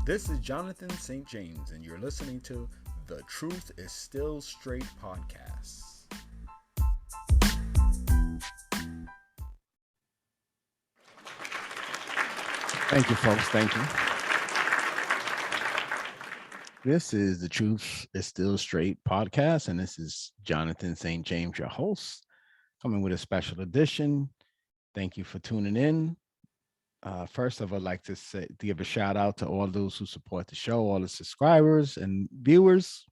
This is Jonathan St. James, and you're listening to The Truth is Still Straight podcast. Thank you, folks. Thank you. This is The Truth is Still Straight podcast, and this is Jonathan St. James, your host, coming with a special edition. Thank you for tuning in. First, I would like to give a shout out to all those who support the show, all the subscribers and viewers.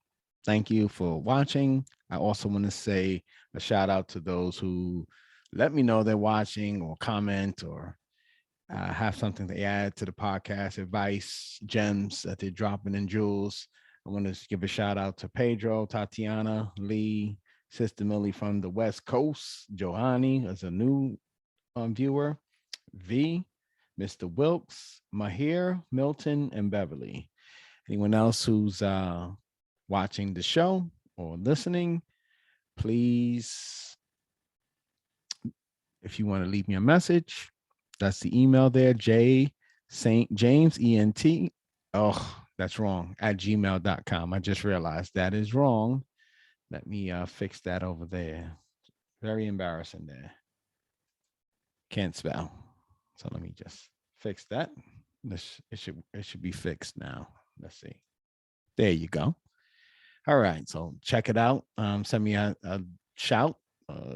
Thank you for watching. I also want to say a shout out to those who let me know they're watching or comment or have something to add to the podcast, advice, gems that they're dropping in jewels. I want to give a shout out to Pedro, Tatiana, Lee, Sister Millie from the West Coast, Johanny as a new viewer, V, Mr. Wilkes, Mahir, Milton, and Beverly. Anyone else who's watching the show or listening, please, if you want to leave me a message, that's the email there, J St. James, ENT. Oh, that's wrong, at gmail.com. I just realized that is wrong. Let me fix that over there. Very embarrassing there. Can't spell. So let me just fix that. It should be fixed now. Let's see. There you go. All right. So check it out. Send me a shout,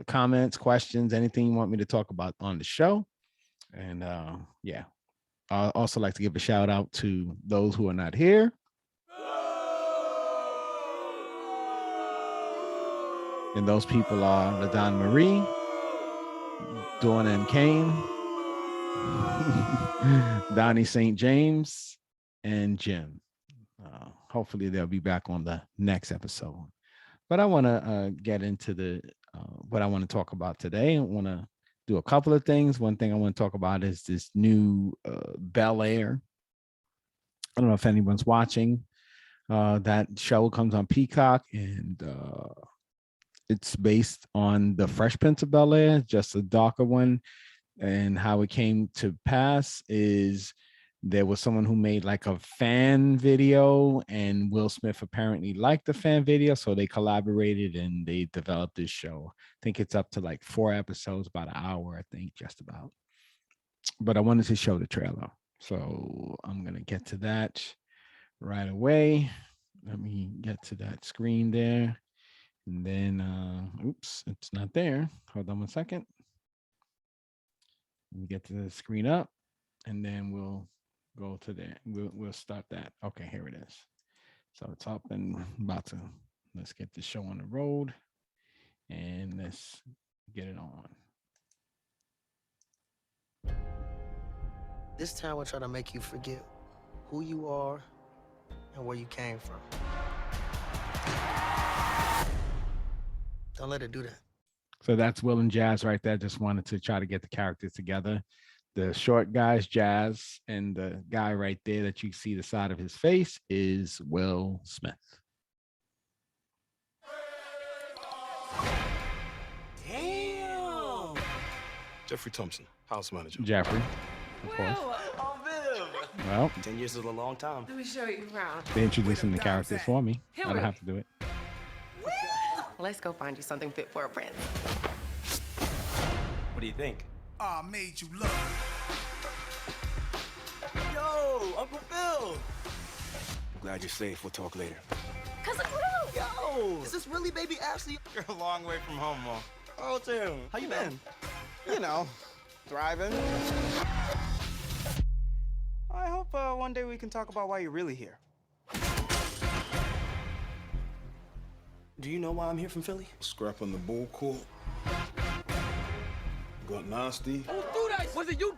comments, questions, anything you want me to talk about on the show. And yeah, I'd also like to give a shout out to those who are not here. And those people are LaDon Marie, Dawn M. Kane, Donnie St. James, and Jim. Hopefully they'll be back on the next episode. But I want to get into the what I want to talk about today. I want to do a couple of things. One thing I want to talk about is this new Bel-Air. I don't know if anyone's watching. That show comes on Peacock, and it's based on the Fresh Prince of Bel-Air, just a darker one. And how it came to pass is there was someone who made like a fan video, and Will Smith apparently liked the fan video, so they collaborated and they developed this show. I think it's up to like 4 episodes, about an hour, I think, just about. But I wanted to show the trailer, so I'm gonna get to that right away. Let me get to that screen there, and then oops, it's not there. Hold on 1 second. Let me get to the screen up, and then we'll go to there. We'll start that. Okay, here it is. So it's up and about to. Let's get the show on the road, and let's get it on. This time we'll try to make you forget who you are and where you came from. Don't let it do that. So that's Will and Jazz right there. Just wanted to try to get the characters together. The short guy's Jazz, and the guy right there that you see the side of his face is Will Smith. Damn! Jeffrey Thompson, house manager. Jeffrey, of course. Oh, Viv! Well, 10 years is a long time. Let me show you around. they're introducing the characters for me. I don't have to do it. Let's go find you something fit for a prince. What do you think? I made you look. Yo, Uncle Phil! I'm glad you're safe. We'll talk later. Cousin Will! Yo, is this really baby Ashley? You're a long way from home, Mom. Oh, Tim. How you been? You know, thriving. I hope one day we can talk about why you're really here. Do you know why I'm here from Philly? Scrapping the bull court. Got nasty. Who threw that? Was it you?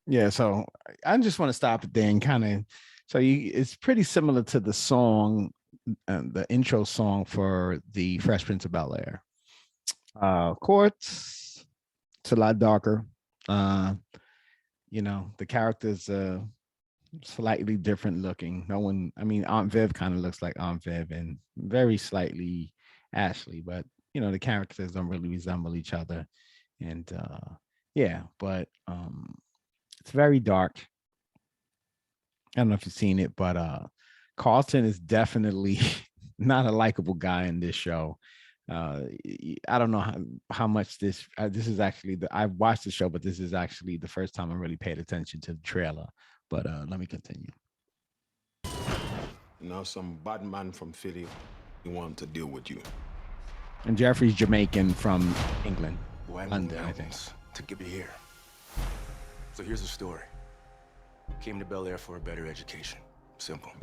Yeah, so I just want to stop it there and kind of, it's pretty similar to the song, the intro song for the Fresh Prince of Bel-Air. Courts, it's a lot darker. You know, the characters slightly different looking. Aunt Viv kind of looks like Aunt Viv, and very slightly Ashley, but you know, the characters don't really resemble each other. And yeah, but It's very dark. I don't know if you've seen it, but Carlton is definitely not a likable guy in this show. I don't know how much this is actually I've watched the show, but this is actually the first time I really paid attention to the trailer. But let me continue. Now some bad man from Philly, you want to deal with you. And Jeffrey's Jamaican from England, London, I think. To get me here. So here's the story. Came to Bel-Air for a better education. Simple.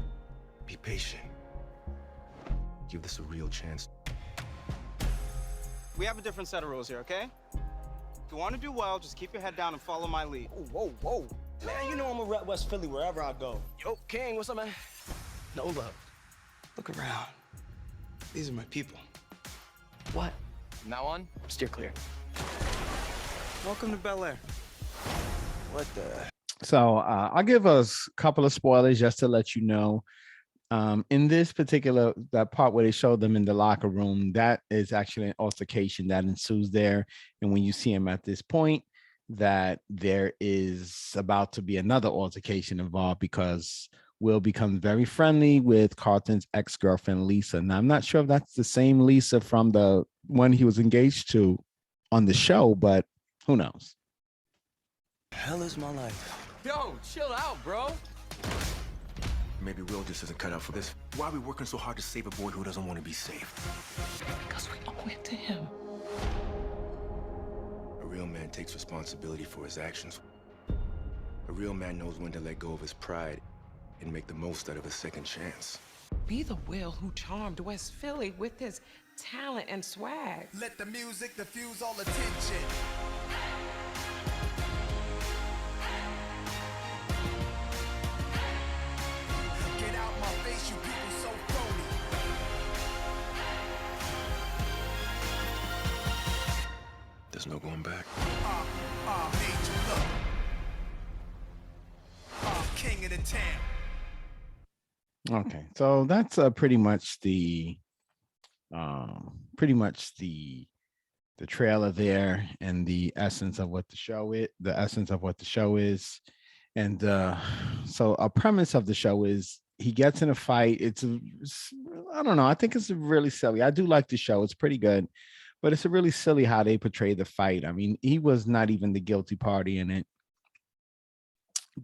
Be patient. Give this a real chance. We have a different set of rules here, okay? If you want to do well, just keep your head down and follow my lead. Whoa, whoa. Man, you know I'm a rep West Philly wherever I go. Yo, King, what's up, man? No love. Look around. These are my people. What? From now on, steer clear. Welcome to Bel-Air. What the? So I'll give us a couple of spoilers just to let you know. In this particular that part where they show them in the locker room, that is actually an altercation that ensues there. And when you see him at this point, that there is about to be another altercation involved because Will becomes very friendly with Carlton's ex-girlfriend Lisa. Now I'm not sure if that's the same Lisa from the one he was engaged to on the show, but who knows? Hell is my life. Yo, chill out, bro. Maybe Will just isn't cut out for this. Why are we working so hard to save a boy who doesn't want to be saved? Because we owe it to him. A real man takes responsibility for his actions. A real man knows when to let go of his pride and make the most out of a second chance. Be the Will who charmed West Philly with his talent and swag. Let the music diffuse all attention. Get out my face, you people so phony. There's no going back. Made you look. King of the town. Okay, so that's pretty much the trailer there and the essence of what the show is. And so a premise of the show is he gets in a fight. I don't know. I think it's really silly. I do like the show. It's pretty good, but it's really silly how they portray the fight. I mean, he was not even the guilty party in it.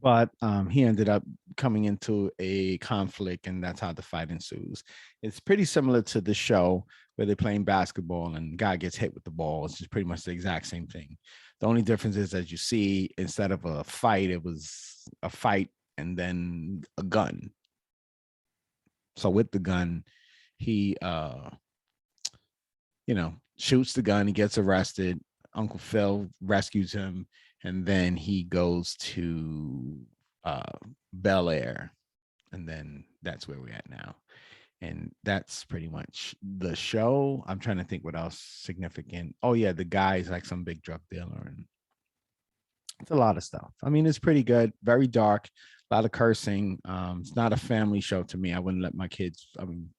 But he ended up coming into a conflict, and that's how the fight ensues. It's pretty similar to the show where they're playing basketball and guy gets hit with the ball. It's just pretty much the exact same thing. The only difference is, as you see, instead of a fight, it was a fight and then a gun. So with the gun, he, shoots the gun. He gets arrested. Uncle Phil rescues him. And then he goes to Bel-Air. And then that's where we're at now. And that's pretty much the show. I'm trying to think what else significant. Oh, yeah, the guy's like some big drug dealer. And it's a lot of stuff. I mean, it's pretty good. Very dark. A lot of cursing. It's not a family show to me. I wouldn't let my kids. I mean,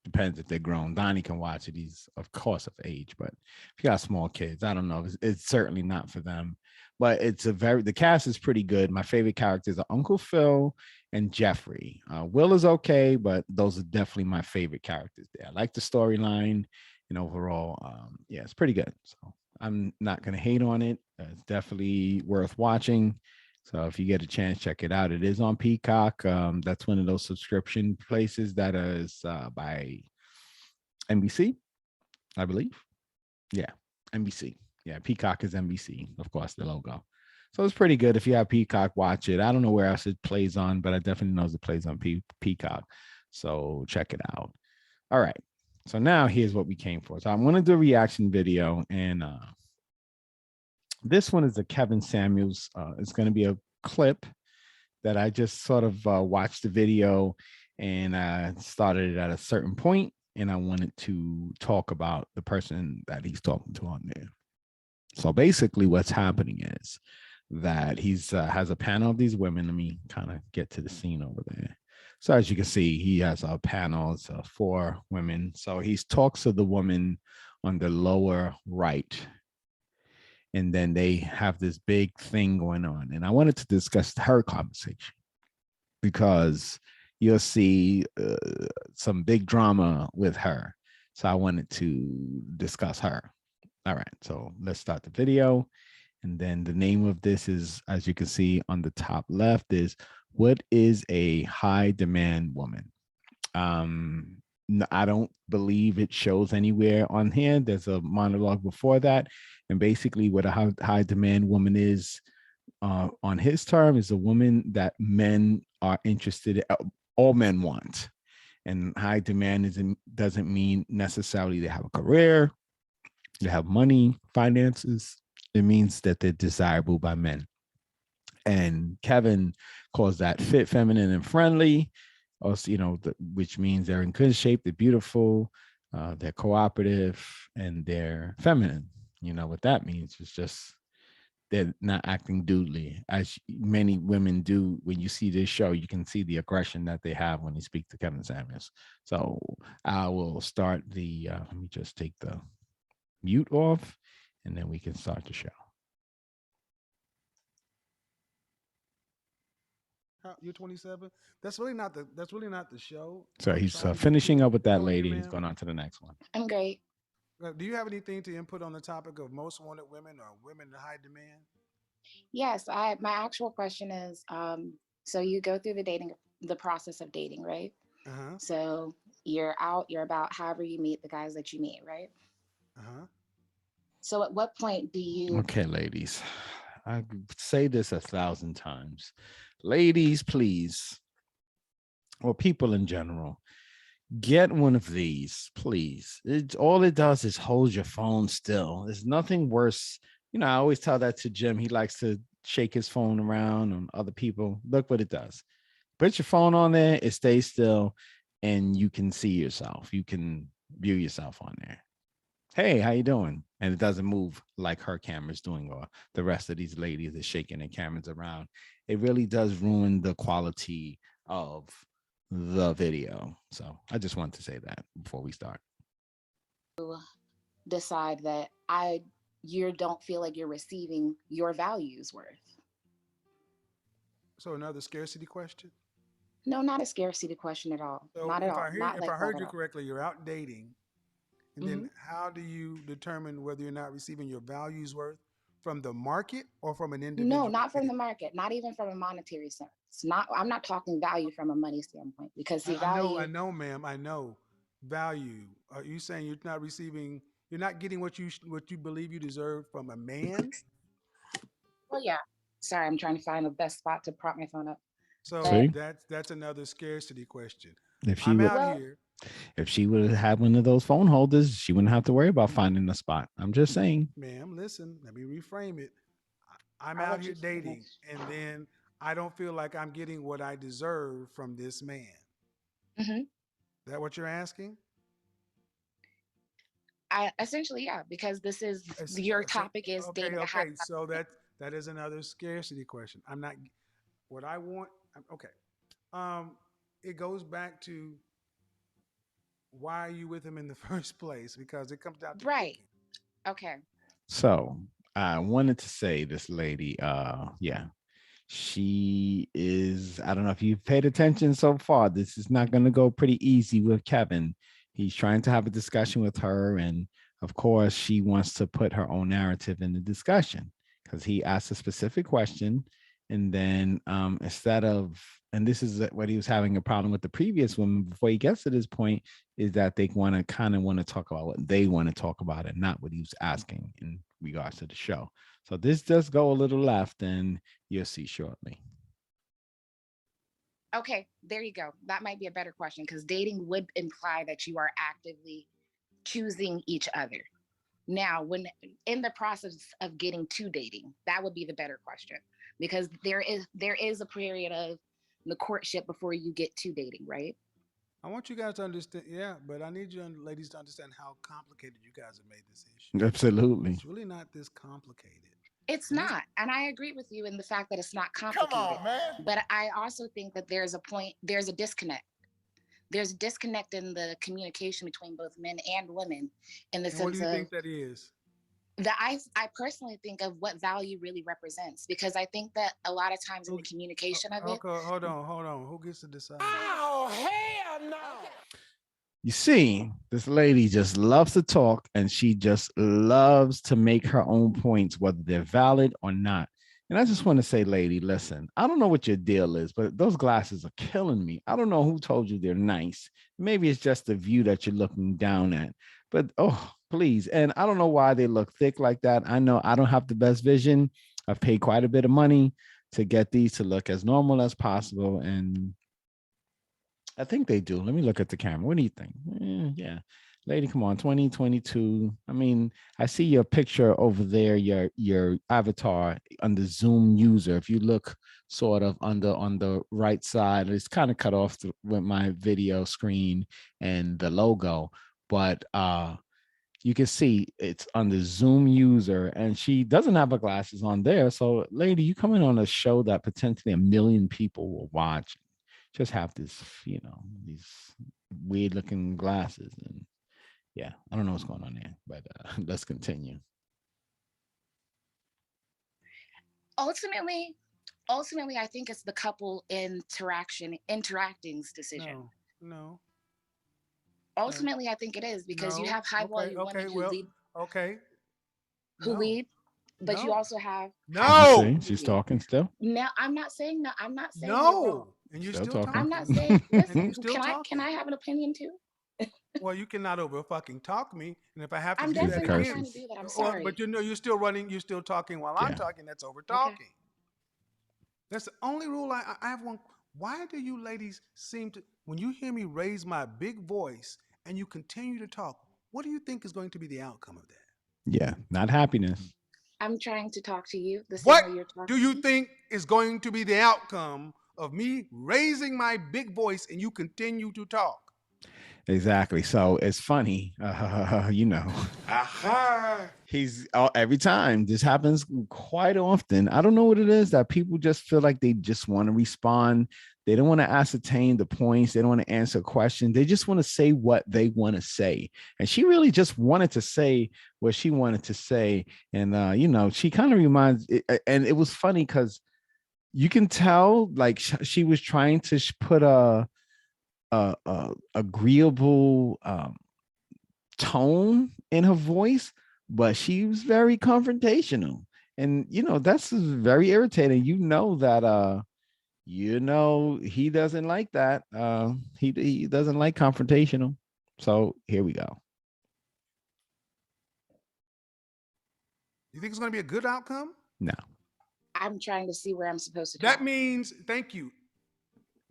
depends if they're grown. Donnie can watch it. He's, of course, of age. But if you got small kids, I don't know. It's certainly not for them. But the cast is pretty good. My favorite characters are Uncle Phil and Jeffrey. Will is okay, but those are definitely my favorite characters there. I like the storyline and overall, it's pretty good. So I'm not going to hate on it. It's definitely worth watching. So if you get a chance, check it out. It is on Peacock. That's one of those subscription places that is by NBC, I believe. Yeah, NBC. Yeah, Peacock is NBC, of course, the logo. So it's pretty good. If you have Peacock, watch it. I don't know where else it plays on, but I definitely know it plays on Peacock. So check it out. All right. So now here's what we came for. So I'm going to do a reaction video. And this one is a Kevin Samuels. It's going to be a clip that I just sort of watched the video and I started it at a certain point, and I wanted to talk about the person that he's talking to on there. So basically what's happening is that he's has a panel of these women. Let me kind of get to the scene over there. So as you can see, he has a panel of 4 women. So he talks to the woman on the lower right. and then they have this big thing going on. And I wanted to discuss her conversation because you'll see some big drama with her. So I wanted to discuss her. All right, so let's start the video. And then the name of this is, as you can see on the top left, is what is a high demand woman? I don't believe it shows anywhere on here. There's a monologue before that. And basically what a high demand woman is on his term is a woman that men are interested in, all men want. And high demand doesn't mean necessarily they have a career, they have money, finances. It means that they're desirable by men. And Kevin calls that fit, feminine, and friendly. Also, which means they're in good shape, they're beautiful, they're cooperative, and they're feminine. You know what that means? It's just they're not acting dudely, as many women do. When you see this show, you can see the aggression that they have when they speak to Kevin Samuels. So I will start the, let me just take the mute off, and then we can start the show. You're 27. That's really not the show. So he's finishing up with that lady. He's going on to the next one. I'm great. Do you have anything to input on the topic of most wanted women or women in high demand? Yes, my actual question is, so you go through the process of dating, right? Uh-huh. So you're about however you meet the guys that you meet, right? Uh-huh. So at what point do you... Okay, ladies, I say this 1,000 times. Ladies, please, or people in general, get one of these, please. All it does is hold your phone still. There's nothing worse. I always tell that to Jim. He likes to shake his phone around on other people. Look what it does. Put your phone on there, it stays still, and you can see yourself. You can view yourself on there. Hey, how you doing? And it doesn't move like her camera's doing, or the rest of these ladies are shaking their cameras around. It really does ruin the quality of the video. So I just want to say that before we start. Decide that you don't feel like you're receiving your values worth. So another scarcity question? No, not a scarcity question at all. So not at all. If I heard you correctly, you're out dating. And then how do you determine whether you're not receiving your values worth from the market or from an individual? No, not from the market, not even from a monetary sense. I'm not talking value from a money standpoint, because the value... I know, ma'am. I know value. Are you saying you're not getting what you believe you deserve from a man? Well, yeah. Sorry, I'm trying to find the best spot to prop my phone up. So that's another scarcity question. If she would have one of those phone holders, she wouldn't have to worry about finding a spot. I'm just saying. Ma'am, listen, let me reframe it. I'm out here dating, and then I don't feel like I'm getting what I deserve from this man. Mm-hmm. Is that what you're asking? Essentially, yeah, because this is your topic is dating. Okay, so that is another scarcity question. I'm not what I want. Okay. It goes back to why are you with him in the first place? Because it comes down to right. Okay. So I wanted to say this lady, she is, I don't know if you've paid attention so far. This is not going to go pretty easy with Kevin. He's trying to have a discussion with her. And of course, she wants to put her own narrative in the discussion because he asked a specific question. And then instead of, and this is what he was having a problem with the previous woman before he gets to this point, is that they want to talk about what they want to talk about and not what he was asking in regards to the show. So this does go a little left, and you'll see shortly. Okay, there you go. That might be a better question, because dating would imply that you are actively choosing each other. Now, when in the process of getting to dating, that would be the better question, because there is a period of the courtship before you get to dating, right? I want you guys to understand, but I need you ladies to understand how complicated you guys have made this issue. Absolutely. It's really not this complicated. It's not. And I agree with you in the fact that it's not complicated. Come on, man. But I also think that there's a disconnect. There's a disconnect in the communication between both men and women in the sense of... What do you think that is? I personally think of what value really represents, because I think that a lot of times in the communication of it. Okay, hold on. Who gets to decide? Oh, hell no. You see, this lady just loves to talk, and she just loves to make her own points, whether they're valid or not. And I just want to say, lady, listen, I don't know what your deal is, but those glasses are killing me. I don't know who told you they're nice. Maybe it's just the view that you're looking down at, but oh, please. And I don't know why they look thick like that. I know I don't have the best vision. I've paid quite a bit of money to get these to look as normal as possible. And I think they do. Let me look at the camera. What do you think? Yeah. Lady, come on, 2022. I mean, I see your picture over there, your avatar under Zoom user. If you look sort of on the right side, it's kind of cut off with my video screen and the logo, but you can see it's under Zoom user, and she doesn't have her glasses on there. So, lady, you coming on a show that potentially 1 million people will watch. Just have this, these weird looking glasses. And yeah, I don't know what's going on there, but let's continue. Ultimately, I think it's the couple interacting's decision. No. Ultimately, I think it is, because you have high volume women who lead. Okay. Who lead, but you also have. No. She's talking still. Now, I'm not saying no. I'm not saying no. And you're still talking. I'm not saying. Listen, still can I have an opinion too? Well, you cannot over fucking talk me, and if I have to I'm do that definitely not again, trying to do that. I'm sorry. but you're still running. You're still talking while I'm talking. That's over talking. Okay. That's the only rule I have. One. Why do you ladies seem to, when you hear me raise my big voice and you continue to talk, what do you think is going to be the outcome of that? Yeah, not happiness. I'm trying to talk to you. What do you think is going to be the outcome of me raising my big voice and you continue to talk? Exactly. So it's funny, he's every time this happens quite often. I don't know what it is that people just feel like they just want to respond. They don't want to ascertain the points. They don't want to answer questions. They just want to say what they want to say. And she really just wanted to say what she wanted to say. And, she kind of reminds, and it was funny because you can tell like she was trying to put a agreeable tone in her voice, but she was very confrontational. And that's very irritating. That he doesn't like that. He doesn't like confrontational. So here we go. You think it's going to be a good outcome? No. I'm trying to see where I'm supposed to. That means, thank you,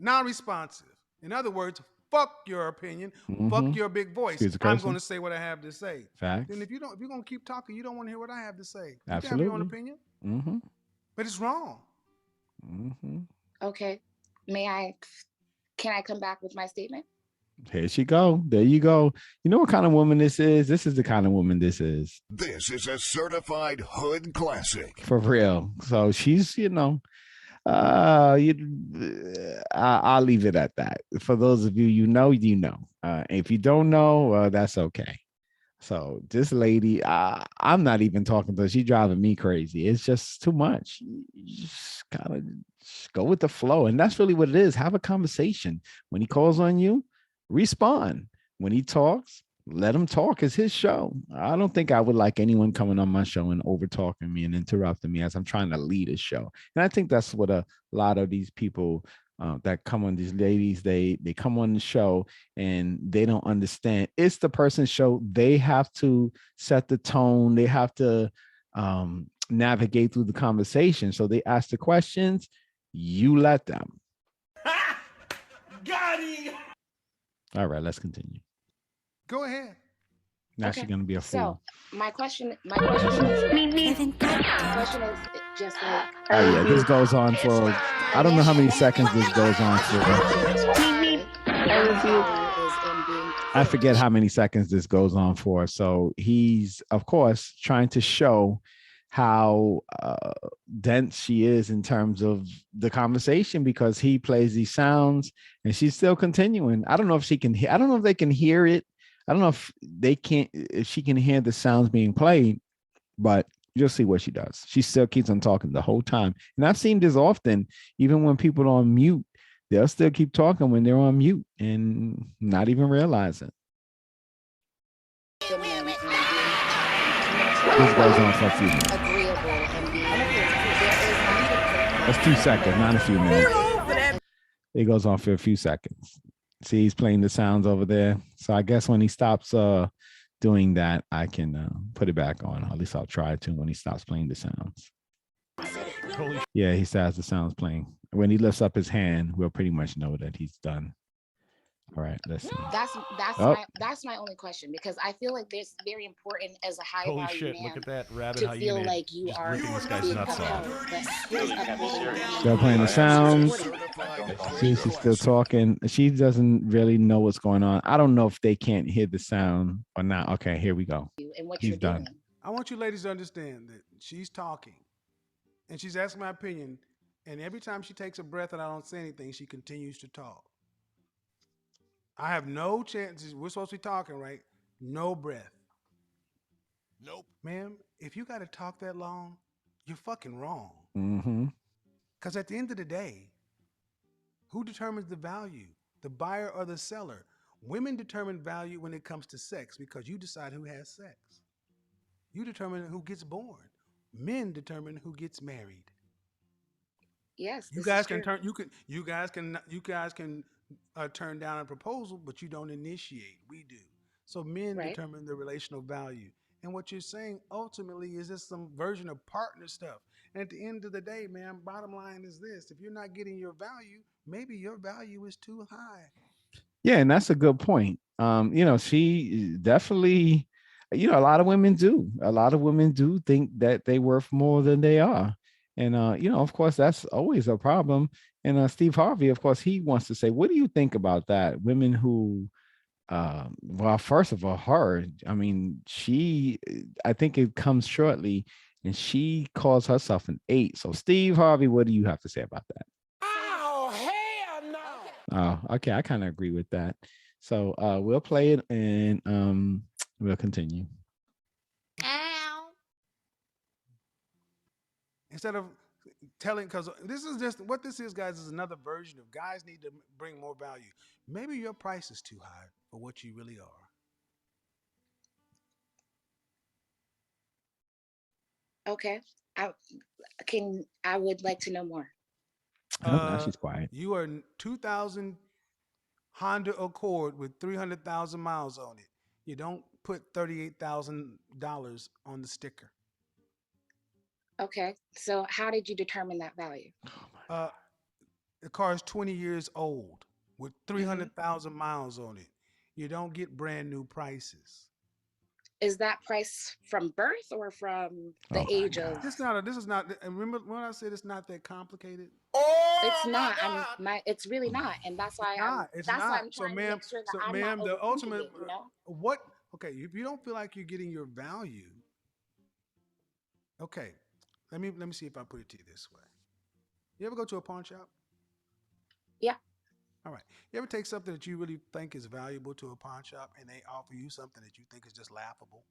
non-responsive. In other words, fuck your opinion, fuck your big voice. I'm going to say what I have to say. Facts. Then if you're going to keep talking, you don't want to hear what I have to say. You Absolutely. can have your own opinion. But it's wrong. Okay. Can I come back with my statement? Here she go. There you go. You know what kind of woman this is? This is the kind of woman this is. This is a certified hood classic. For real. So she's, I'll leave it at that. For those of you, if you don't know, that's okay. So this lady, I'm not even talking to her. She's driving me crazy. It's just too much. You just gotta go with the flow. And that's really what it is. Have a conversation. When he calls on you, respond. When he talks, let him talk. It's his show. I don't think I would like anyone coming on my show and over talking me and interrupting me as I'm trying to lead a show. And I think that's what a lot of these people that come on, these ladies, they come on the show and they don't understand. It's the person's show. They have to set the tone. They have to navigate through the conversation. So they ask the questions. You let them. Got him. All right, let's continue. Go ahead. Now she's gonna be a fool. So my question is just like. Oh yeah, this goes on for I don't know how many seconds this goes on for. I forget how many seconds this goes on for. So he's of course trying to show how dense she is in terms of the conversation because he plays these sounds and she's still continuing. I don't know if she can hear. I don't know if they can hear it. I don't know if she can hear the sounds being played, but you'll see what she does. She still keeps on talking the whole time. And I've seen this often, even when people are on mute, they'll still keep talking when they're on mute and not even realize it. This goes on for a few minutes. That's 2 seconds, not a few minutes. It goes on for a few seconds. See, he's playing the sounds over there. So I guess when he stops doing that, I can put it back on. At least I'll try to when he stops playing the sounds. Yeah, he still has the sounds playing. When he lifts up his hand, we'll pretty much know that he's done. All right, let's see. That's my only question, because I feel like this very important as a high Holy value shit, man look at that rabbit to feel like you just are ripping this guy's nuts off. Still playing the sounds. See, she's still talking. She doesn't really know what's going on. I don't know if they can't hear the sound or not. Okay, here we go. He's done. I want you ladies to understand that she's talking and she's asking my opinion. And every time she takes a breath and I don't say anything, she continues to talk. I have no chances. We're supposed to be talking, right? No breath. Nope. Ma'am, if you got to talk that long, you're fucking wrong. Mm-hmm. Because at the end of the day, who determines the value? The buyer or the seller? Women determine value when it comes to sex because you decide who has sex. You determine who gets born. Men determine who gets married. Yes, you guys can turn. You guys can turn down a proposal, but you don't initiate. We do. So men determine the relational value. And what you're saying ultimately is just some version of partner stuff. And at the end of the day, man, bottom line is this: if you're not getting your value, maybe your value is too high. Yeah, and that's a good point. She definitely, a lot of women do. A lot of women do think that they worth more than they are. And of course, that's always a problem. And Steve Harvey, of course, he wants to say, what do you think about that? Women who well, first of all, I mean, I think it comes shortly, and she calls herself an 8. So Steve Harvey, what do you have to say about that? Oh, hell no. Oh, okay. I kind of agree with that. So we'll play it and we'll continue. Instead of telling, because this is just what this is, guys, is another version of guys need to bring more value. Maybe your price is too high for what you really are. Okay. I would like to know more. Now she's quiet. You are 2000 Honda Accord with 300,000 miles on it. You don't put $38,000 on the sticker. Okay. So how did you determine that value? The car is 20 years old with 300,000 miles on it. You don't get brand new prices. Is that price from birth or from the age of? This is not. Remember when I said it's not that complicated? It's not. It's really not, and that's why I'm trying to make sure that I'm not the ultimate. it, you know? What? Okay, if you don't feel like you're getting your value, okay, let me see if I put it to you this way. You ever go to a pawn shop? Yeah. All right. You ever take something that you really think is valuable to a pawn shop and they offer you something that you think is just laughable?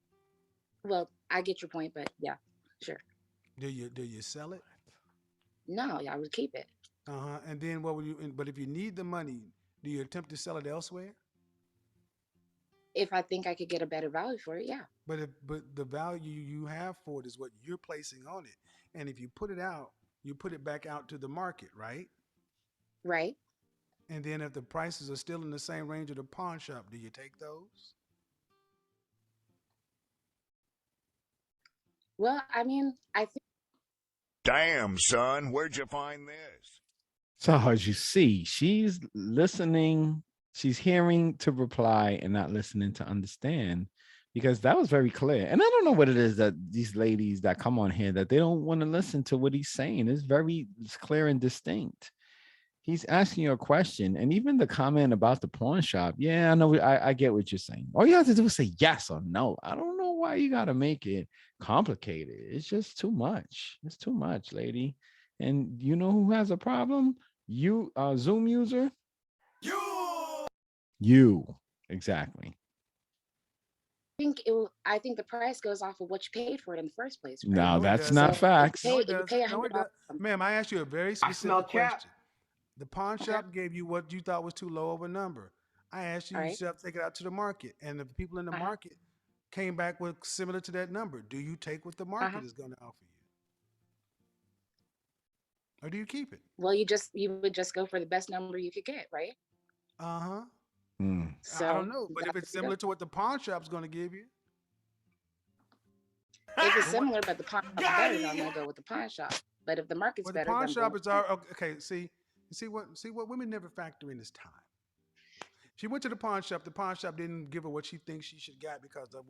Well, I get your point, but yeah, sure. Do you sell it? No, I would keep it. And then what would you? But if you need the money, do you attempt to sell it elsewhere? If I think I could get a better value for it, yeah. But the value you have for it is what you're placing on it, and if you put it out, you put it back out to the market, right? Right. And then if the prices are still in the same range of the pawn shop, do you take those? Well, I mean, I think. Damn, son, where'd you find this? So as you see, she's listening, she's hearing to reply and not listening to understand, because that was very clear. And I don't know what it is that these ladies that come on here that they don't want to listen to what he's saying. It's clear and distinct. He's asking you a question, and even the comment about the pawn shop. Yeah, I know. I get what you're saying. All you have to do is say yes or no. I don't know why you got to make it complicated. It's just too much. It's too much, lady. And you know who has a problem? You, Zoom user. You exactly. I think the price goes off of what you paid for it in the first place, right? No, No, it that's doesn't. not facts. No, it You doesn't. pay No, it $100. doesn't. Ma'am, I asked you a very I smell specific cap. question. The pawn shop gave you what you thought was too low of a number. I asked you All right. yourself to take it out to the market, and the people in the market came back with similar to that number. Do you take what the market is going to offer you, or do you keep it? Well, you would just go for the best number you could get, right? Uh huh. Mm. I don't So know, but if that's it's what you go. similar to what the pawn shop's going to give you, If it's then what? similar, but the pawn shop is better, then I'm gonna go with the pawn shop. But if the market's Well, the better, pawn then I'm going shop with is the pawn. our okay. See what women never factor in is time. She went to the pawn shop. The pawn shop didn't give her what she thinks she should got because of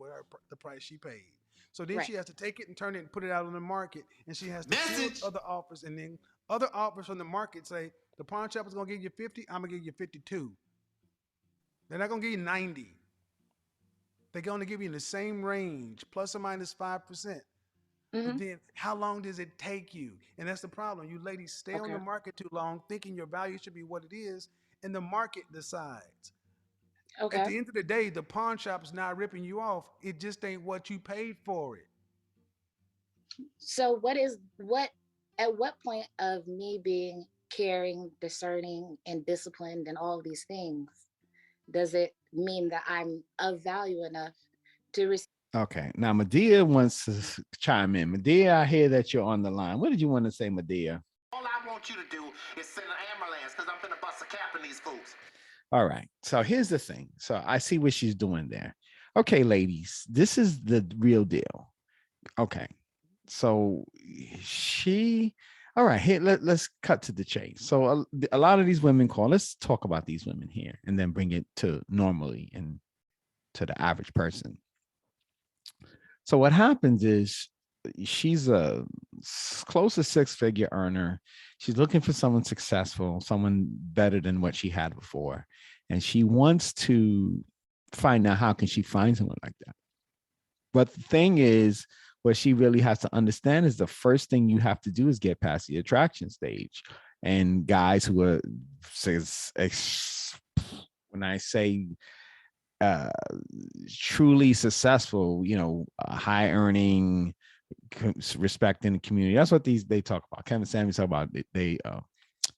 the price she paid. So then she Right. has to take it and turn it and put it out on the market, and she has to field other offers, and then other offers from the market say the pawn shop is gonna give you 50. I'm gonna give you 52. They're not gonna give you 90. They're gonna give you in the same range, plus or minus 5%. But Mm-hmm. then how long does it take you? And that's the problem. You ladies stay on Okay. the market too long, thinking your value should be what it is, and the market decides. At Okay. the end of the day, the pawn shop's not ripping you off. It just ain't what you paid for it. So at what point of me being caring, discerning, and disciplined and all of these things does it mean that I'm of value enough to receive? Okay. Now, Medea wants to chime in. Medea, I hear that you're on the line. What did you want to say, Medea? All I want you to do is send an ambulance because I'm finna bust a cap in these fools. All right. So here's the thing. So I see what she's doing there. Okay, ladies, this is the real deal. Okay. So all right, here, let's cut to the chase. So a lot of these women call, let's talk about these women here and then bring it to normally and to the average person. So what happens is she's a close to six-figure earner. She's looking for someone successful, someone better than what she had before. And she wants to find out how can she find someone like that. But the thing is, what she really has to understand is the first thing you have to do is get past the attraction stage. And guys who are, when I say truly successful, high earning, respecting the community. That's what they talk about. Kevin Samuels talk about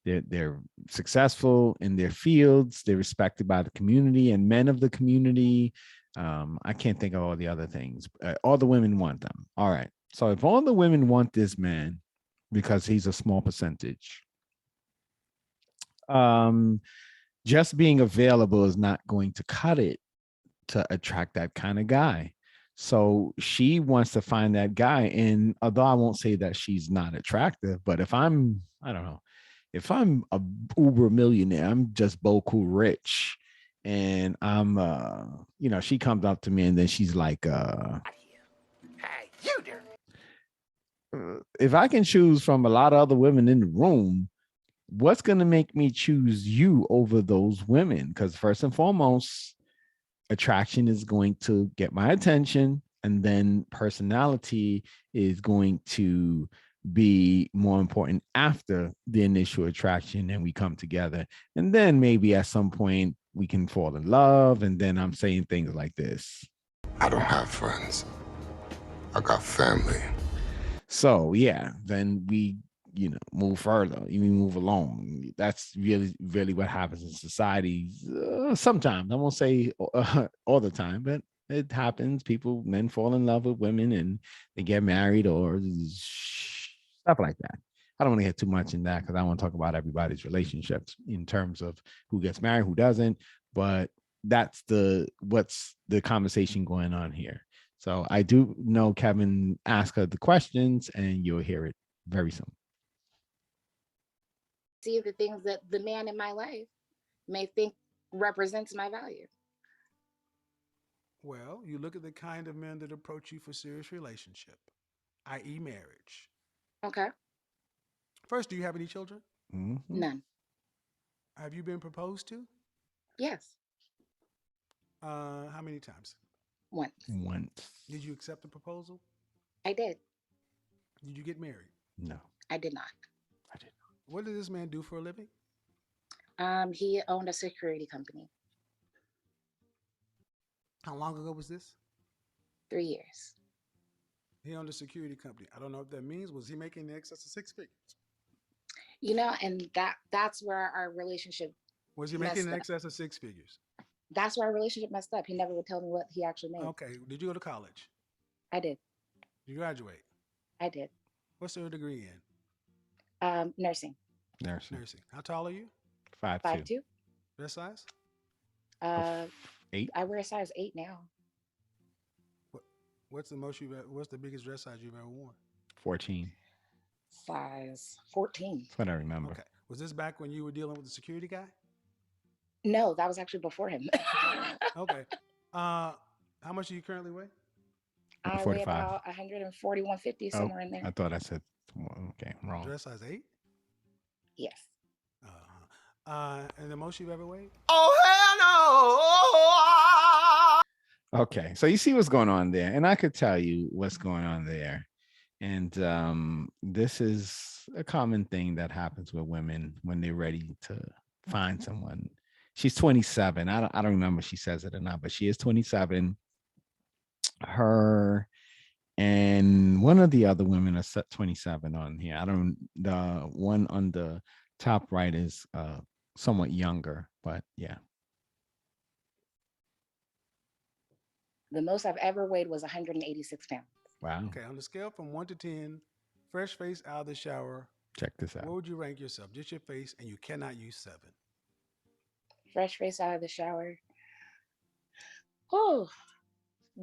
they're successful in their fields. They're respected by the community and men of the community. I can't think of all the other things. All the women want them. All right. So if all the women want this man because he's a small percentage, just being available is not going to cut it to attract that kind of guy. So she wants to find that guy. And although I won't say that she's not attractive, but if I'm a uber millionaire, I'm just boku rich. And I'm she comes up to me and then she's like, Hey, you there. if I can choose from a lot of other women in the room, what's going to make me choose you over those women? Because first and foremost, attraction is going to get my attention, and then personality is going to be more important after the initial attraction, and we come together, and then maybe at some point we can fall in love. And then I'm saying things like this: I don't have friends, I got family. So yeah, then we move further, we move along. That's really what happens in society. Sometimes, I won't say all the time, but it happens. Men fall in love with women and they get married or stuff like that. I don't want to get too much in that because I want to talk about everybody's relationships in terms of who gets married, who doesn't. But that's what's the conversation going on here. So I do know Kevin asked her the questions, and you'll hear it very soon. See the things that the man in my life may think represents my value. Well, you look at the kind of men that approach you for serious relationship, i.e. marriage. Okay. First, do you have any children? Mm-hmm. None. Have you been proposed to? Yes. How many times? Once. Did you accept the proposal? I did. Did you get married? No. I did not. What did this man do for a living? He owned a security company. How long ago was this? 3 years. He owned a security company. I don't know what that means. Was he making in excess of 6 figures? And that's where our relationship Was he making messed in up. excess of 6 figures? That's where our relationship messed up. He never would tell me what he actually made. Okay. Did you go to college? I did. Did you graduate? I did. What's your degree in? Nursing. Nursing. How tall are you? 5'2". 5'2". Dress size? 8. I wear a size 8 now. What's the biggest dress size you've ever worn? 14. Size 14. That's what I remember. Okay. Was this back when you were dealing with the security guy? No, that was actually before him. Okay. How much do you currently weigh? I weigh 45. about 140, 150, somewhere in there. I thought I said, okay, I'm wrong. Dress size 8? Yes. And the most you've ever weighed? Oh, hell no! Okay, so you see what's going on there, and I could tell you what's going on there. And this is a common thing that happens with women when they're ready to find someone. She's 27. I don't remember if she says it or not, but she is 27. Her and one of the other women are set 27 on here. The one on the top right is somewhat younger, but yeah. The most I've ever weighed was 186 pounds. Wow. Okay, on the scale from 1 to 10, fresh face out of the shower. Check this out. What would you rank yourself? Just your face, and you cannot use 7. Fresh face out of the shower. Oh,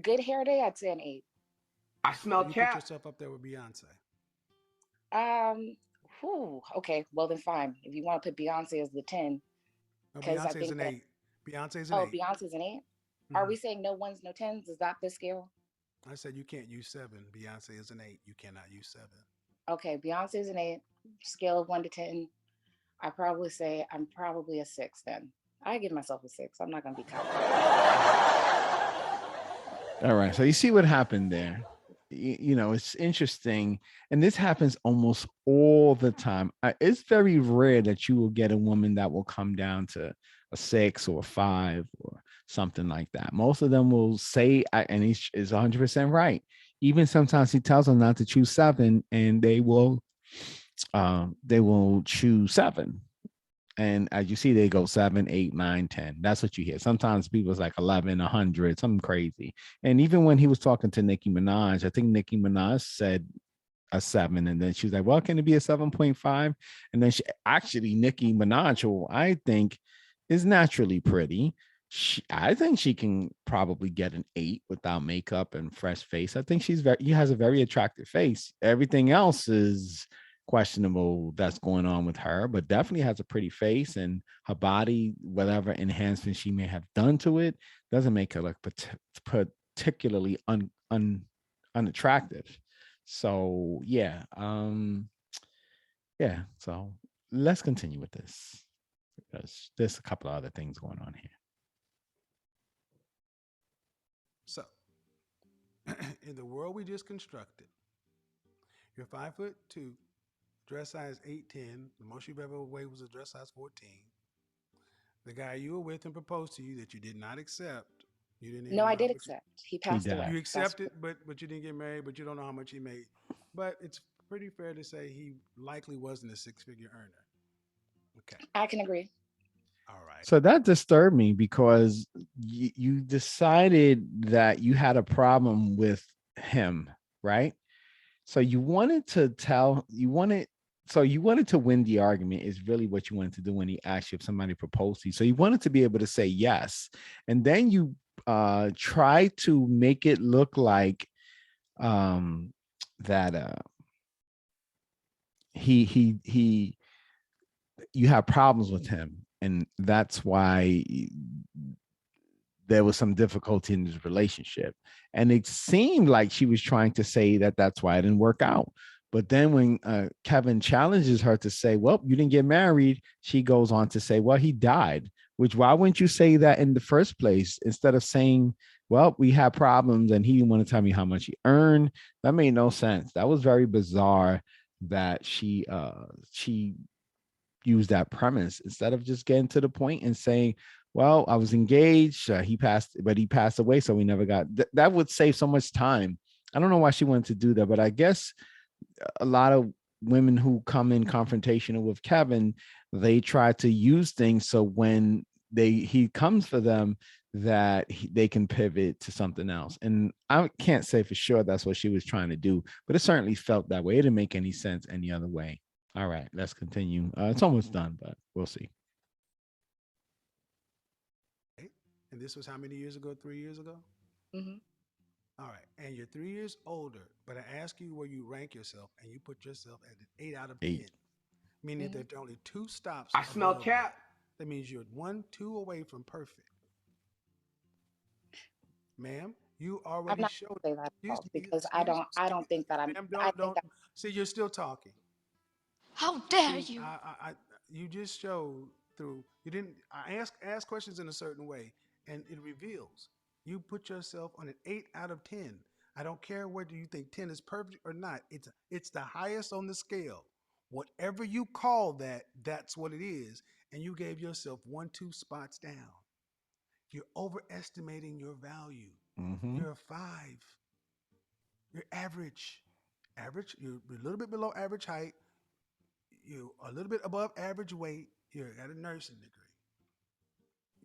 good hair day, I'd say an 8. I smell You cat. put yourself up there with Beyonce. Okay, well then fine. If you want to put Beyonce as the 10. No, 'Cause I Beyonce's think an that- 8. Beyonce's an 8. Beyonce's an 8? Are we saying no ones, no 10s? Is that the scale? I said you can't use 7. Beyonce is an 8. You cannot use 7. Okay, Beyonce's an 8. Scale of 1 to 10. I probably say I'm probably a 6 then. I give myself a 6. I'm not gonna be cocky. All right. So you see what happened there. It's interesting. And this happens almost all the time. It's very rare that you will get a woman that will come down to a 6 or a 5 or something like that. Most of them will say, and he is 100% right. Even sometimes he tells them not to choose 7, and they will choose 7. And as you see, they go 7, 8, 9, 10. That's what you hear. Sometimes people's like 11, 100, something crazy. And even when he was talking to Nicki Minaj, I think Nicki Minaj said a 7, and then she was like, well, can it be a 7.5? And then Nicki Minaj, who I think is naturally pretty, I think she can probably get an 8 without makeup and fresh face. I think she has a very attractive face. Everything else is questionable that's going on with her, but definitely has a pretty face, and her body, whatever enhancement she may have done to it, doesn't make her look particularly unattractive. So yeah, so let's continue with this, because there's a couple of other things going on here. So, in the world we just constructed, you're 5'2", dress size 8'10". The most you've ever weighed was a dress size 14. The guy you were with and proposed to you that you did not accept. You didn't. No, I did accept. He passed away. You accepted, but you didn't get married. But you don't know how much he made. But it's pretty fair to say he likely wasn't a 6-figure earner. Okay. I can agree. All right. So that disturbed me, because you decided that you had a problem with him, right? So you wanted to win the argument, is really what you wanted to do when he asked you if somebody proposed to you. So you wanted to be able to say yes. And then you try to make it look like that you have problems with him, and that's why there was some difficulty in this relationship. And it seemed like she was trying to say that that's why it didn't work out. But then when Kevin challenges her to say, well, you didn't get married, she goes on to say, well, he died. Which, why wouldn't you say that in the first place, instead of saying, well, we had problems and he didn't want to tell me how much he earned? That made no sense. That was very bizarre that she used that premise, instead of just getting to the point and saying, well, I was engaged. He passed away, so we never got that would save so much time. I don't know why she wanted to do that, but I guess a lot of women who come in confrontational with Kevin, they try to use things so when he comes for them, that they can pivot to something else. And I can't say for sure that's what she was trying to do, but it certainly felt that way. It didn't make any sense any other way. All right, let's continue. It's almost done, but we'll see. And this was how many years ago? 3 years ago? Mm-hmm. All right. And you're 3 years older, but I ask you where you rank yourself, and you put yourself at an 8 out of 10, meaning that there are only 2 stops. I smell above cap. That means you're 1, 2 away from perfect. Ma'am, you I'm already not showed. gonna say that at Excuse all me, because excuse I don't think that I'm. ma'am, I don't think see, you're still talking. How dare See, you? you just showed through. You didn't. I ask questions in a certain way, and it reveals. You put yourself on an 8 out of 10. I don't care whether you think 10 is perfect or not. It's the highest on the scale. Whatever you call that, that's what it is. And you gave yourself 1, 2 spots down. You're overestimating your value. Mm-hmm. You're a 5. You're average. Average. You're a little bit below average height. You're a little bit above average weight. You're at a nursing degree.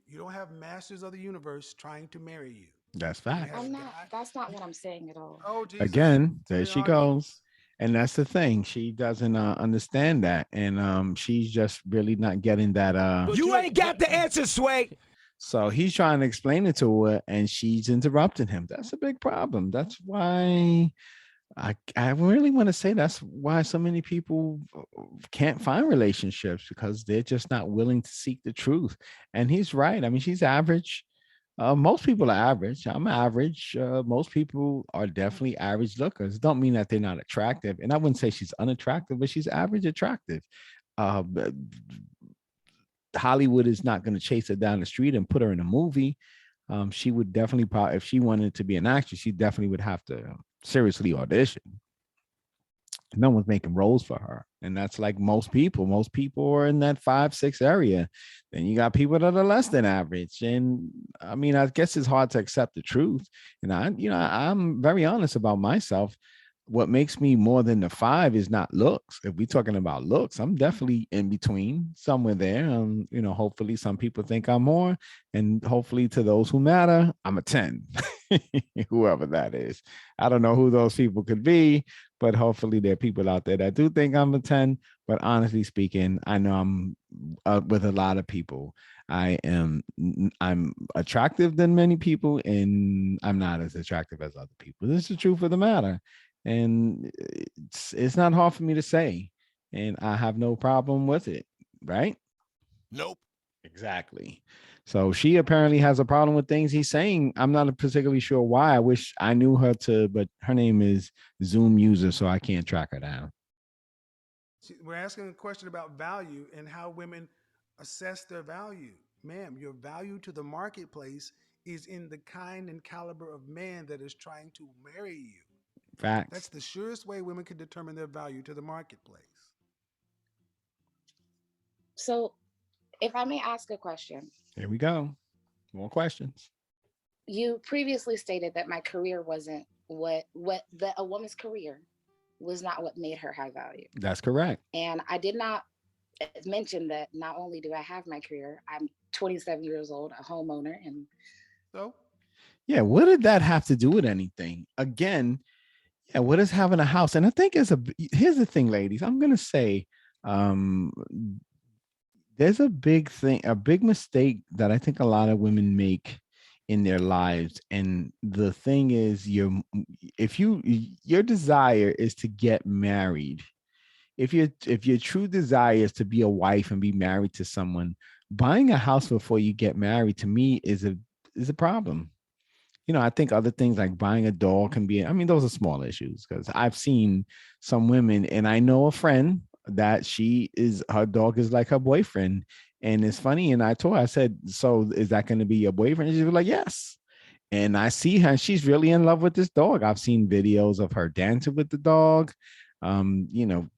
You don't have masters of the universe trying to marry you. That's You fact. have a I'm not. guy. That's not what I'm saying at all. Oh Jesus! Again, To there the she audience. goes. And that's the thing. She doesn't understand that. And she's just really not getting that. You ain't got the answer, Sway. So he's trying to explain it to her and she's interrupting him. That's a big problem. That's why I really want to say that's why so many people can't find relationships, because they're just not willing to seek the truth. And he's right. I mean, she's average. Most people are average. I'm average. Most people are definitely average lookers. Don't mean that they're not attractive. And I wouldn't say she's unattractive, but she's average attractive. Uh, Hollywood is not going to chase her down the street and put her in a movie. She would definitely probably, if she wanted to be an actress, she definitely would have to seriously audition. No one's making roles for her. And that's like most people. Most people are in that 5, 6 area. Then you got people that are less than average. And I mean, I guess it's hard to accept the truth. And I'm very honest about myself. What makes me more than the 5 is not looks. If we're talking about looks, I'm definitely in between, somewhere there. Hopefully some people think I'm more, and hopefully to those who matter, I'm a 10, whoever that is. I don't know who those people could be, but hopefully there are people out there that do think I'm a 10. But honestly speaking, I know I'm with a lot of people. I'm attractive than many people, and I'm not as attractive as other people. This is the truth of the matter. And it's not hard for me to say, and I have no problem with it, right? Nope. Exactly. So she apparently has a problem with things he's saying. I'm not particularly sure why. I wish I knew her but her name is Zoom user, so I can't track her down. We're asking a question about value and how women assess their value. Ma'am, your value to the marketplace is in the kind and caliber of man that is trying to marry you. Facts. That's the surest way women can determine their value to the marketplace. So, if I may ask a question. Here we go. More questions. You previously stated that my career wasn't a woman's career was not what made her high value. That's correct. And I did not mention that not only do I have my career, I'm 27 years old, a homeowner, and so yeah, what did that have to do with anything? Again, yeah, what is having a house? And I think here's the thing, ladies. I'm gonna say there's a big mistake that I think a lot of women make in their lives. And the thing is, your desire is to get married. If your true desire is to be a wife and be married to someone, buying a house before you get married, to me, is a problem. I think other things like buying a dog can be, those are small issues, because I've seen some women, and I know a friend that her dog is like her boyfriend. And it's funny. And I told her, I said, so is that going to be your boyfriend? And she was like, yes. And I see her, she's really in love with this dog. I've seen videos of her dancing with the dog. you know,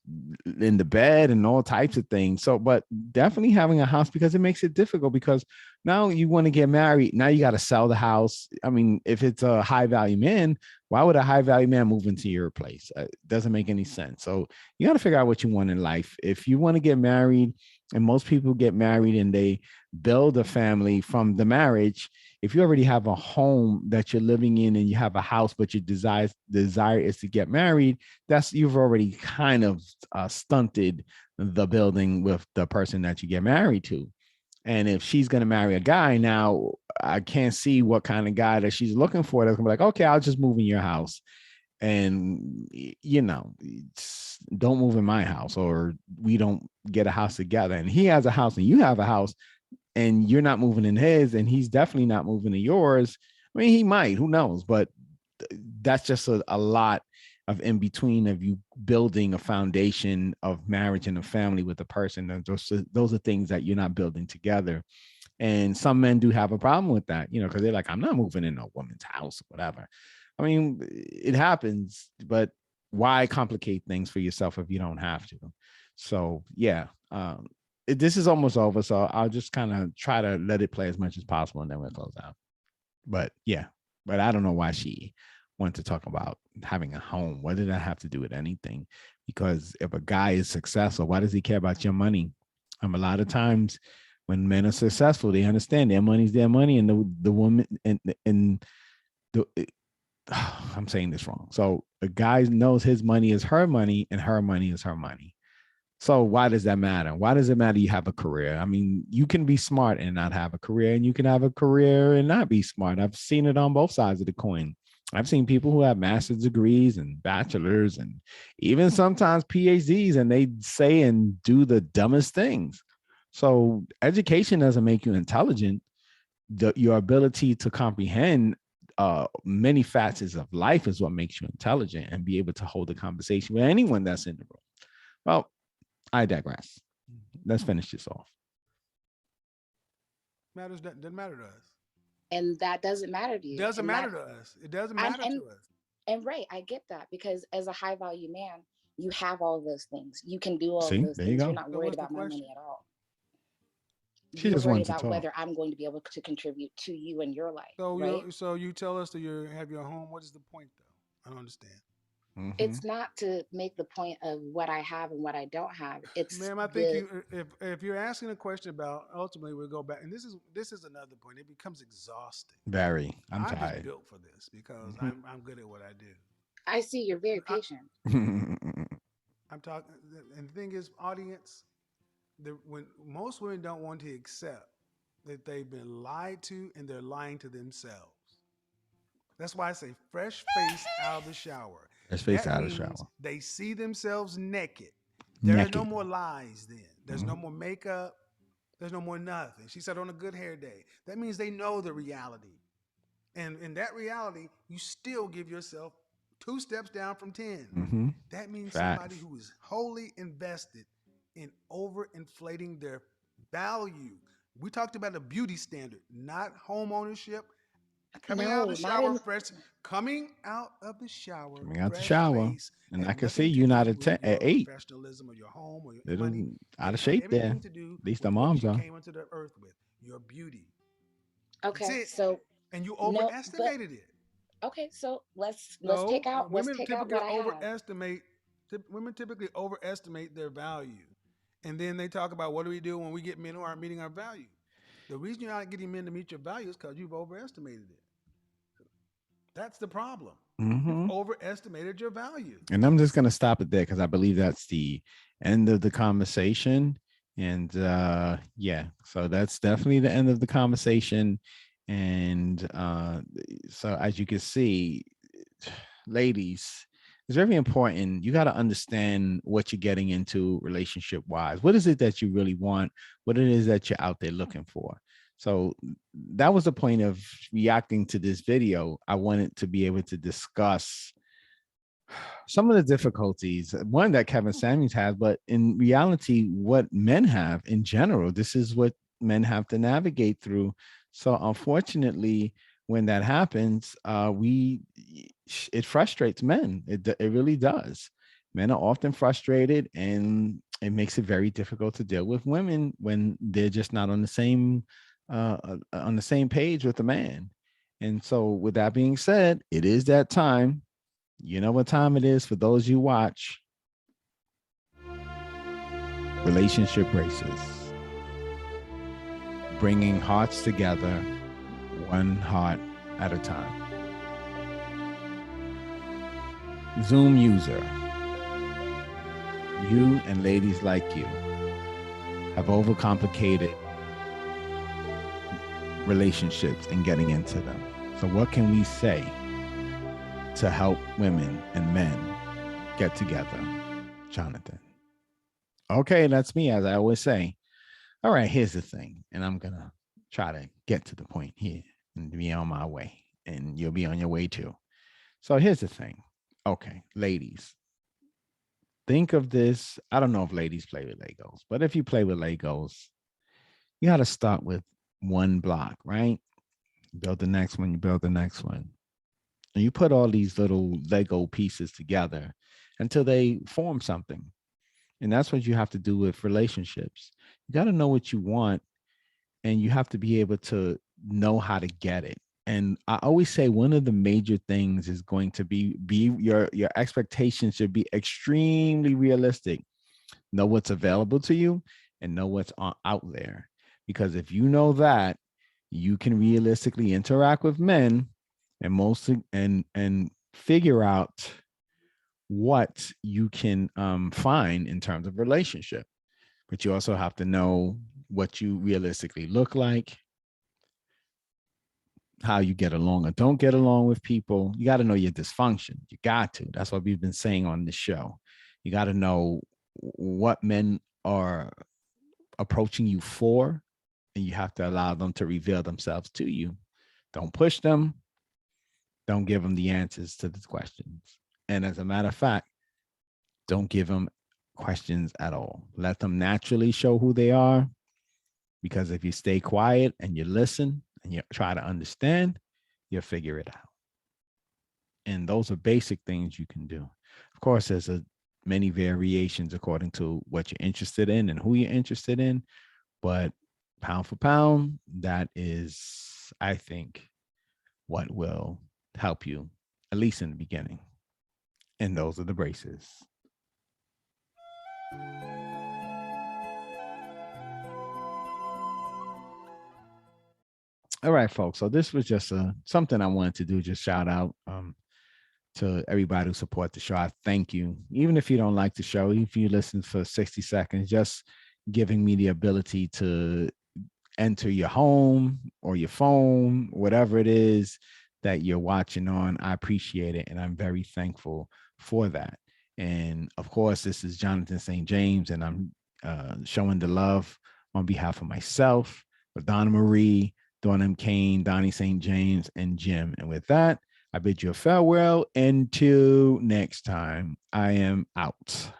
in the bed and all types of things. So, but definitely having a house, because it makes it difficult, because now you want to get married. Now you got to sell the house. I mean, if it's a high value man, why would a high value man move into your place? It doesn't make any sense. So you got to figure out what you want in life. If you want to get married, and most people get married and they build a family from the marriage. If you already have a home that you're living in and you have a house, but your desire is to get married, that's, you've already kind of stunted the building with the person that you get married to. And if she's going to marry a guy, now I can't see what kind of guy that she's looking for that's going to be like, okay, I'll just move in your house. And, you know, don't move in my house, or we don't get a house together. And he has a house and you have a house, and you're not moving in his, and he's definitely not moving in yours. I mean, he might, who knows? But that's just a lot of in between of you building a foundation of marriage and a family with a person. And those are things that you're not building together. And some men do have a problem with that, you know, because they're like, I'm not moving in a woman's house or whatever. I mean, it happens, but why complicate things for yourself if you don't have to? So yeah, this is almost over. So I'll just kind of try to let it play as much as possible, and then we'll close out. But yeah, but I don't know why she wanted to talk about having a home. What did that have to do with anything? Because if a guy is successful, why does he care about your money? A lot of times when men are successful, they understand their money's their money, and the woman and the I'm saying this wrong. So a guy knows his money is her money and her money is her money. So why does that matter? Why does it matter you have a career? I mean, you can be smart and not have a career, and you can have a career and not be smart. I've seen it on both sides of the coin. I've seen people who have master's degrees and bachelors and even sometimes PhDs, and they say and do the dumbest things. So education doesn't make you intelligent. Your ability to comprehend many facets of life is what makes you intelligent and be able to hold a conversation with anyone that's in the room. Well, I digress. Let's finish this off. Doesn't matter to us. And that doesn't matter to you. Doesn't matter to us. It doesn't matter to us. And right, I get that, because as a high value man, you have all those things. You can do all See, those there things. you go. You're not worried about my money at all. She You're just worried wanted to about talk. whether I'm going to be able to contribute to you and your life. So right? so you tell us that you have your home. What is the point, though? I don't understand. It's not to make the point of what I have and what I don't have. It's Ma'am, I think if you're asking a question about, ultimately we'll go back, and this is another point. It becomes exhausting. Very. I'm just tired. built for this because I'm good at what I do. I see you're very patient. I'm talking, and the thing is, audience, when most women don't want to accept that they've been lied to and they're lying to themselves. That's why I say fresh face out of the shower. Fresh face that out of the means shower. They see themselves naked. There are no more lies then. There's no more makeup. There's no more nothing. She said on a good hair day. That means they know the reality. And in that reality, you still give yourself 2 steps down from 10. That means somebody who is wholly invested in overinflating their value. We talked about a beauty standard, not home ownership. Coming out of the shower fresh. Coming out of the shower. Coming out the shower. Face, and I can see you're not at 10, at 8. Professionalism or your home or your Little money. out of shape there. Everything to do At least the with what moms you are. came into the earth with. Your beauty. Okay, so and you overestimated it. Okay, so let's take out what I overestimate. Women typically overestimate their value, and then they talk about what do we do when we get men who aren't meeting our value. The reason you're not getting men to meet your value is because you've overestimated it. That's the problem. You've overestimated your value. And I'm just going to stop it there because I believe that's the end of the conversation. And yeah, so that's definitely the end of the conversation. And so as you can see, ladies, it's very important. You got to understand what you're getting into relationship wise. What is it that you really want? What it is that you're out there looking for? So that was the point of reacting to this video. I wanted to be able to discuss some of the difficulties, one that Kevin Samuels has, but in reality, what men have in general. This is what men have to navigate through. So unfortunately, when that happens, it frustrates men. It really does. Men are often frustrated, and it makes it very difficult to deal with women when they're just not on the same page with the man. And so, with that being said, it is that time. You know what time it is for those you watch. Relationship braces, bringing hearts together, one heart at a time. Zoom user, you and ladies like you have overcomplicated relationships and getting into them. So what can we say to help women and men get together? Jonathan. Okay, that's me, as I always say. All right, here's the thing, and I'm going to try to get to the point here and be on my way, and you'll be on your way too. So here's the thing. Okay, ladies, think of this. I don't know if ladies play with Legos, but if you play with Legos, you got to start with one block, right? You build the next one, you build the next one. And you put all these little Lego pieces together until they form something. And that's what you have to do with relationships. You got to know what you want, and you have to be able to know how to get it. And I always say one of the major things is going to be your expectations should be extremely realistic. Know what's available to you and know what's out there. Because if you know that, you can realistically interact with men and mostly and figure out what you can find in terms of relationship. But you also have to know what you realistically look like, how you get along or don't get along with people. You got to know your dysfunction. You got to. That's what we've been saying on this show. You got to know what men are approaching you for, and you have to allow them to reveal themselves to you. Don't push them. Don't give them the answers to the questions. And as a matter of fact, don't give them questions at all. Let them naturally show who they are. Because if you stay quiet and you listen and you try to understand, you'll figure it out. And those are basic things you can do. Of course, there's many variations according to what you're interested in and who you're interested in. But pound for pound, that is, I think, what will help you, at least in the beginning. And those are the braces. All right, folks. So this was just something I wanted to do, just shout out to everybody who support the show. I thank you. Even if you don't like the show, if you listen for 60 seconds, just giving me the ability to enter your home or your phone, whatever it is that you're watching on, I appreciate it. And I'm very thankful for that. And of course, this is Jonathan St. James, and I'm showing the love on behalf of myself, Donna Marie, Dawn M. Kane, Donnie St. James, and Jim. And with that, I bid you a farewell. Until next time, I am out.